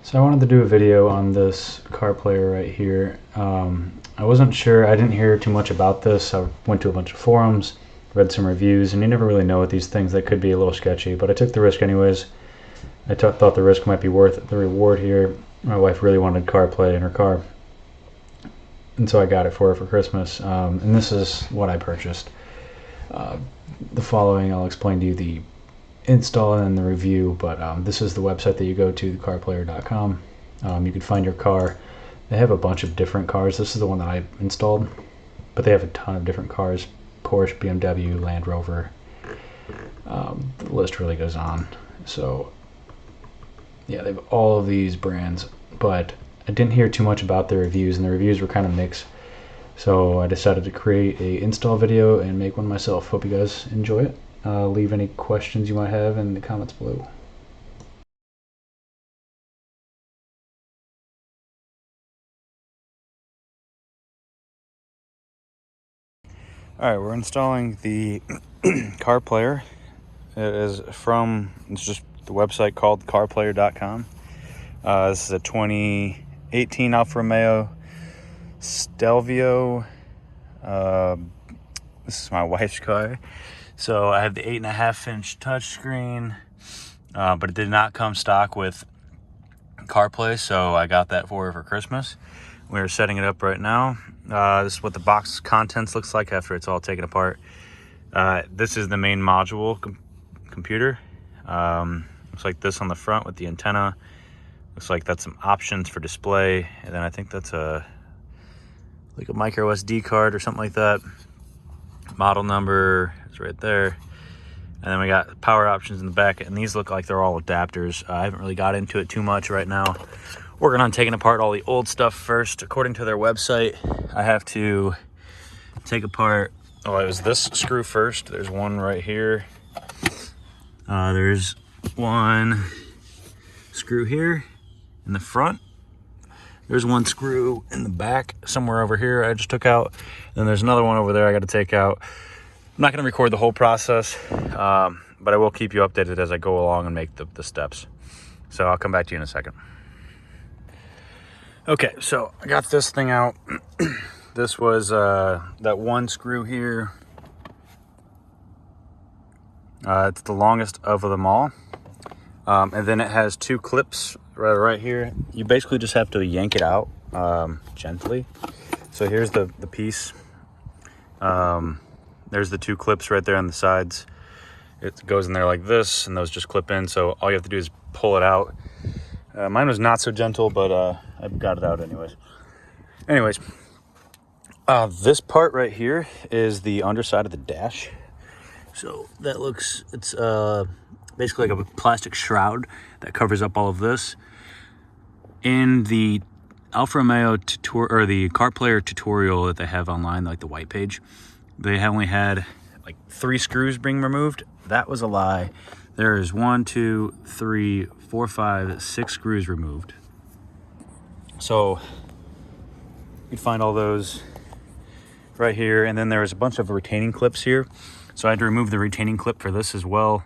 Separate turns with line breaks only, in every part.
So I wanted to do a video on this Carplay right here. I wasn't sure, I didn't hear too much about this. I went to a bunch of forums, read some reviews, and you never really know with these things. They could be a little sketchy, but I took the risk anyways. I thought the risk might be worth the reward here. My wife really wanted Carplay in her car, and so I got it for her for Christmas. And this is what I purchased. The following, I'll explain to you the install and the review, but this is the website that you go to, carplayer.com. You can find your car. They have a bunch of different cars. This is the one that I installed, but they have a ton of different cars: Porsche, BMW, Land Rover. The list really goes on. So yeah, they have all of these brands, but I didn't hear too much about the reviews, and the reviews were kind of mixed. So I decided to create a install video and make one myself. Hope you guys enjoy it. Leave any questions you might have in the comments below. Alright, we're installing the Carplayer. It's just the website called carplayer.com. This is a 2018 Alfa Romeo Stelvio. This is my wife's car. So I have the 8.5-inch touchscreen, but it did not come stock with Carplay, so I got that for her for Christmas. We're setting it up right now. This is what the box contents looks like after it's all taken apart. This is the main module computer. Looks like this on the front with the antenna. Looks like that's some options for display, and then I think that's like a micro SD card or something like that. Model number is right there, and then we got power options in the back, and these look like they're all adapters. I haven't really got into it too much right now. Working on taking apart all the old stuff first. According to their website, I have to take apart, it was this screw first. There's one right here. There's one screw here in the front. There's one screw in the back somewhere over here I just took out. Then there's another one over there I got to take out. I'm not going to record the whole process, but I will keep you updated as I go along and make the steps. So I'll come back to you in a second. Okay, so I got this thing out. This was that one screw here. It's the longest of them all. And then it has two clips right here. You basically just have to yank it out gently. So here's the piece. There's the two clips right there on the sides. It goes in there like this, and those just clip in. So all you have to do is pull it out. Mine was not so gentle, but I got it out anyways. This part right here is the underside of the dash. So that looks, it's basically like a plastic shroud that covers up all of this. In the Alfa Romeo or the Carplayer tutorial that they have online, like the white page, they only had like 3 screws being removed. That was a lie. There is 1, 2, 3, 4, 5, 6 screws removed. So you'd find all those right here, and then there was a bunch of retaining clips here. So I had to remove the retaining clip for this as well.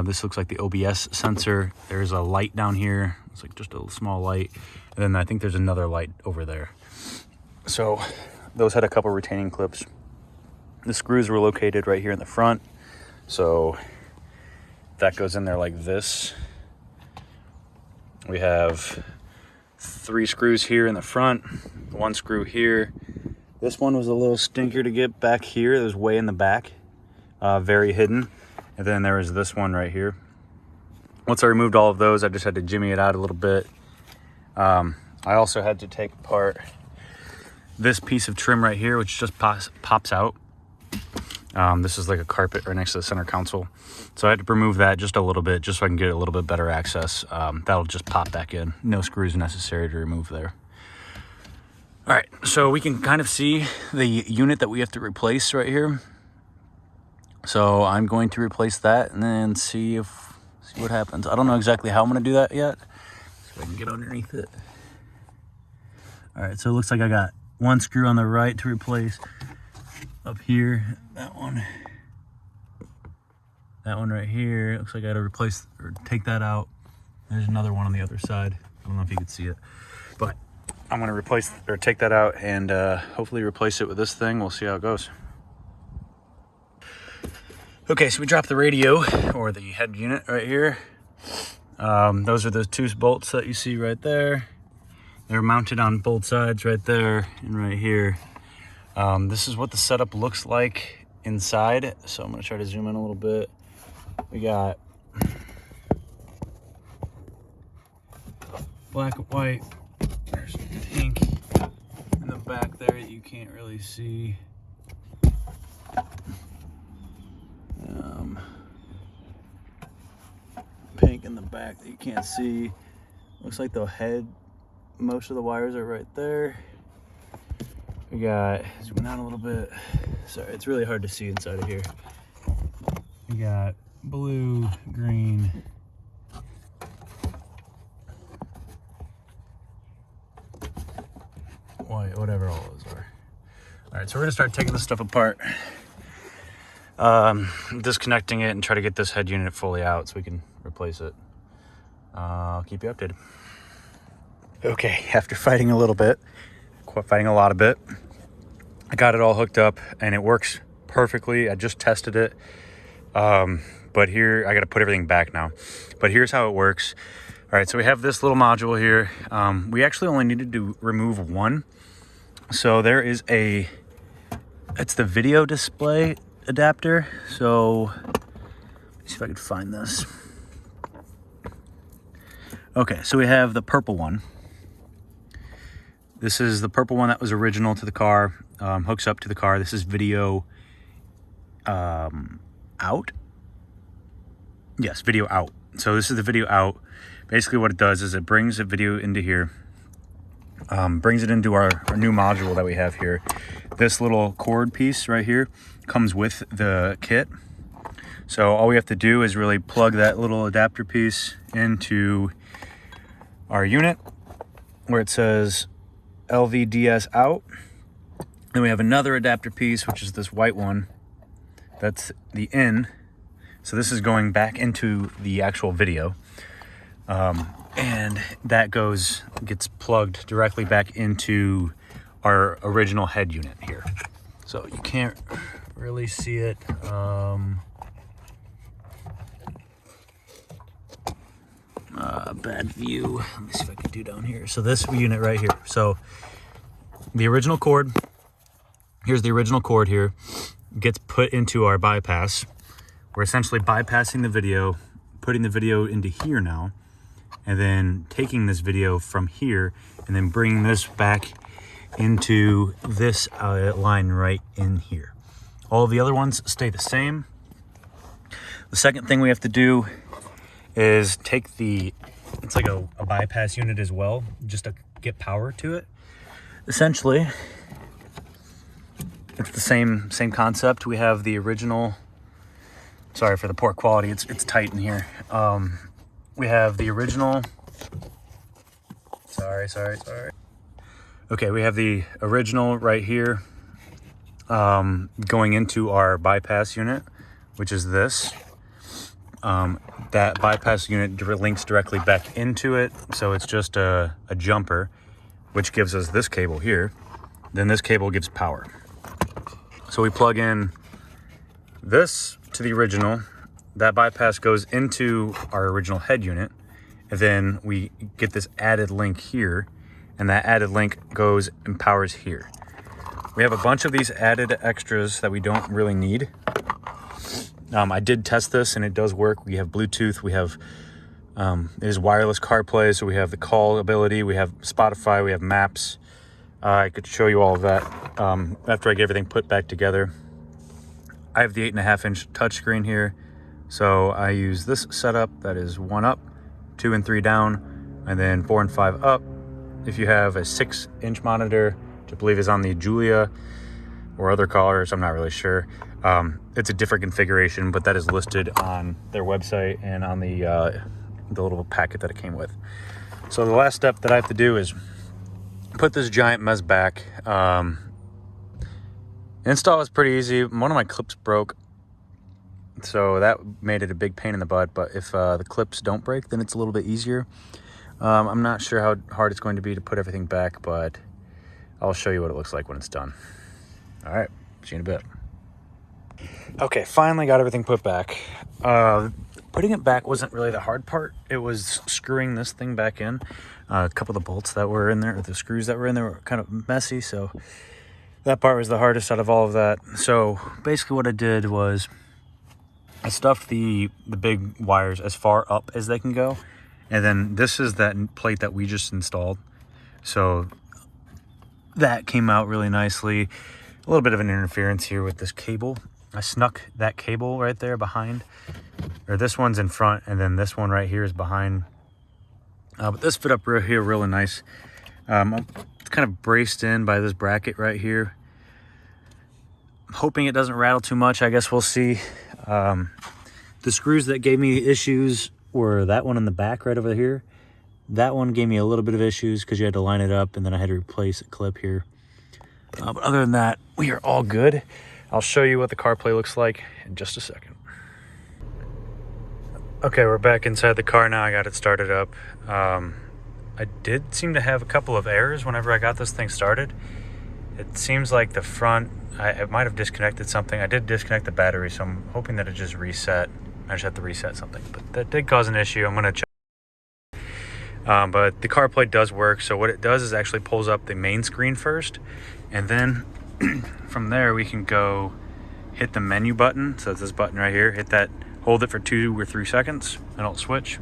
This looks like the OBS sensor. There's a light down here. It's like just a small light. And then I think there's another light over there. So those had a couple retaining clips. The screws were located right here in the front. So that goes in there like this. We have 3 screws here in the front, 1 screw here. This one was a little stinker to get back here. It was way in the back, very hidden. And then there was this one right here. Once I removed all of those, I just had to jimmy it out a little bit. I also had to take apart this piece of trim right here, which just pops out. This is like a carpet right next to the center console. So I had to remove that just a little bit, just so I can get a little bit better access. That'll just pop back in. No screws necessary to remove there. All right, so we can kind of see the unit that we have to replace right here. So I'm going to replace that and then see what happens. I don't know exactly how I'm going to do that yet. So I can get underneath it. All right, so it looks like I got 1 screw on the right to replace. Up here, that one right here. Looks like I got to replace or take that out. There's another one on the other side. I don't know if you can see it, but I'm gonna replace or take that out and hopefully replace it with this thing. We'll see how it goes. Okay, so we dropped the radio or the head unit right here. Those are the two bolts that you see right there. They're mounted on both sides right there and right here. This is what the setup looks like inside. So I'm gonna try to zoom in a little bit. We got black and white. There's pink in the back there that you can't really see. Pink in the back that you can't see. Looks like the head, most of the wires are right there. We got, zooming out a little bit. Sorry, it's really hard to see inside of here. We got blue, green, white, whatever all those are. All right, so we're gonna start taking this stuff apart. Disconnecting it and try to get this head unit fully out so we can replace it. I'll keep you updated. Okay, after fighting a little bit, fighting a lot of it, I got it all hooked up and it works perfectly. I just tested it. But here, I gotta put everything back now. But here's how it works. All right, so we have this little module here. We actually only needed to remove one. So there is it's the video display adapter. So let's see if I can find this. Okay, so we have the purple one. This is the purple one that was original to the car, hooks up to the car. This is video out. Yes, video out. So this is the video out. Basically what it does is it brings the video into here, brings it into our new module that we have here. This little cord piece right here comes with the kit. So all we have to do is really plug that little adapter piece into our unit where it says LVDS out. Then we have another adapter piece, which is this white one. That's the in. So this is going back into the actual video. And that gets plugged directly back into our original head unit here. So you can't really see it. Bad view. Let me see if I can do down here. So this unit right here. So the original cord, here's the original cord here, gets put into our bypass. We're essentially bypassing the video, putting the video into here now, and then taking this video from here and then bringing this back into this line right in here. All the other ones stay the same. The second thing we have to do is take it's like a bypass unit as well, just to get power to it. Essentially, it's the same concept. We have the original, sorry for the poor quality, it's tight in here. We have the original, sorry. Okay, we have the original right here, going into our bypass unit, which is this. That bypass unit links directly back into it, so it's just a jumper, which gives us this cable here. Then this cable gives power. So we plug in this to the original. That bypass goes into our original head unit, and then we get this added link here, and that added link goes and powers here. We have a bunch of these added extras that we don't really need. I did test this and it does work. We have Bluetooth, we have it is wireless CarPlay, so we have the call ability, we have Spotify, we have maps. I could show you all of that after I get everything put back together. I have the 8.5-inch touchscreen here, so I use this setup that is 1 up, 2 and 3 down, and then 4 and 5 up. If you have a 6-inch monitor, which I believe is on the Julia or other colors, I'm not really sure. It's a different configuration, but that is listed on their website and on the little packet that it came with. So the last step that I have to do is put this giant mess back. Install is pretty easy. One of my clips broke. so that made it a big pain in the butt. But if the clips don't break, then it's a little bit easier. I'm not sure how hard it's going to be to put everything back, but I'll show you what it looks like when it's done. All right, see you in a bit. Okay, finally got everything put back. Putting it back wasn't really the hard part. It was screwing this thing back in. A couple of the bolts that were in there, or the screws that were in there, were kind of messy, so that part was the hardest out of all of that. So basically what I did was I stuffed the big wires as far up as they can go, and then this is that plate that we just installed. So that came out really nicely. A little bit of an interference here with this cable. I snuck that cable right there behind, or this one's in front, and then this one right here is behind. But this fit up right here really nice. It's kind of braced in by this bracket right here. I'm hoping it doesn't rattle too much. I guess we'll see. The screws that gave me issues were that one in the back right over here. That one gave me a little bit of issues because you had to line it up, and then I had to replace a clip here. But other than that, we are all good. I'll show you what the CarPlay looks like in just a second. Okay, we're back inside the car now. I got it started up. I did seem to have a couple of errors whenever I got this thing started. It seems like the front, I might have disconnected something. I did disconnect the battery, so I'm hoping that it just reset. I just have to reset something, but that did cause an issue. I'm gonna check. But the CarPlay does work. So what it does is actually pulls up the main screen first, and then from there we can go hit the menu button. So it's this button right here. Hit that, hold it for 2 or 3 seconds, and it'll switch.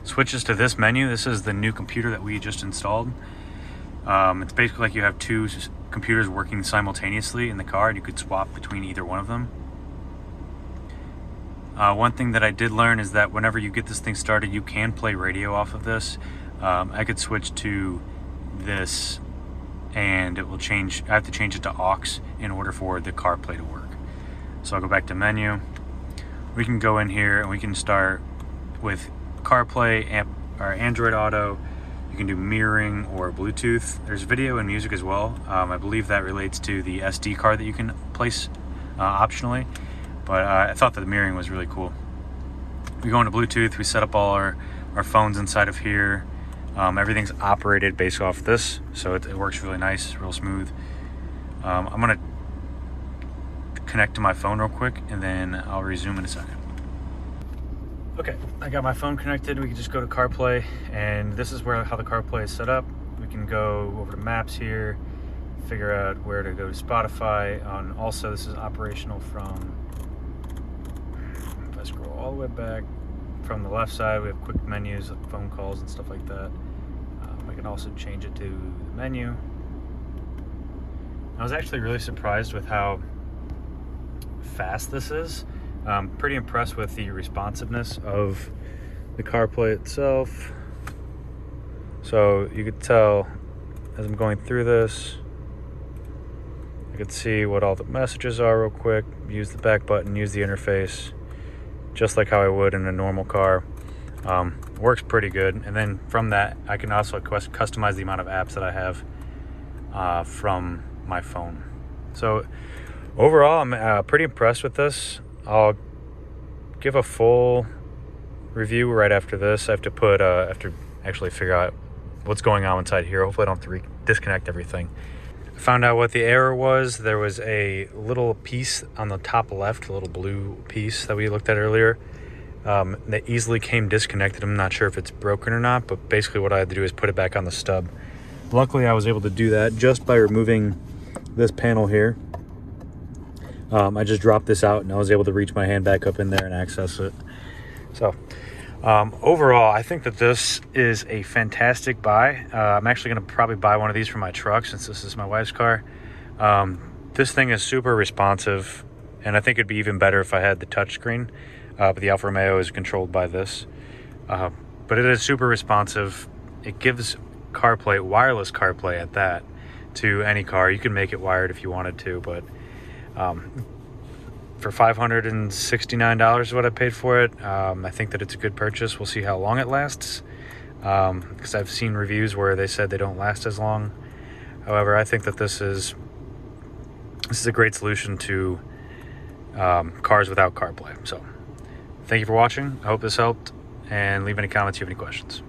Switches to this menu. This is the new computer that we just installed. It's basically like you have 2 computers working simultaneously in the car, and you could swap between either one of them. One thing that I did learn is that whenever you get this thing started, you can play radio off of this. I could switch to this, and it will change. I have to change it to aux in order for the CarPlay to work. So I'll go back to menu. We can go in here and we can start with CarPlay or Android Auto. You can do mirroring or Bluetooth. There's video and music as well. I believe that relates to the SD card that you can place optionally. But I thought that the mirroring was really cool. We go into Bluetooth, we set up all our phones inside of here. Everything's operated based off this, so it works really nice, real smooth. I'm gonna connect to my phone real quick, and then I'll resume in a second. Okay, I got my phone connected. We can just go to CarPlay, and this is how the CarPlay is set up. We can go over to Maps here, figure out where to go to Spotify. Also, this is operational from, if I scroll all the way back, from the left side, we have quick menus, phone calls, and stuff like that. I can also change it to the menu. I was actually really surprised with how fast this is. Pretty impressed with the responsiveness of the CarPlay itself. So you could tell as I'm going through this, I could see what all the messages are real quick. Use the back button, use the interface, just like how I would in a normal car. Works pretty good. And then from that, I can also customize the amount of apps that I have from my phone. So overall, I'm pretty impressed with this. I'll give a full review right after this. I have to actually figure out what's going on inside here. Hopefully I don't have to disconnect everything. I found out what the error was. There was a little piece on the top left, a little blue piece that we looked at earlier, that easily came disconnected. I'm not sure if it's broken or not, but basically what I had to do is put it back on the stub. Luckily, I was able to do that just by removing this panel here. I just dropped this out and I was able to reach my hand back up in there and access it. So overall, I think that this is a fantastic buy. I'm actually going to probably buy one of these for my truck since this is my wife's car. This thing is super responsive, and I think it'd be even better if I had the touchscreen. But the Alfa Romeo is controlled by this. But it is super responsive. It gives CarPlay, wireless CarPlay at that, to any car. You can make it wired if you wanted to, but for $569 is what I paid for it. I think that it's a good purchase. We'll see how long it lasts, because I've seen reviews where they said they don't last as long. However, I think that this is a great solution to cars without CarPlay. So thank you for watching. I hope this helped, and leave any comments if you have any questions.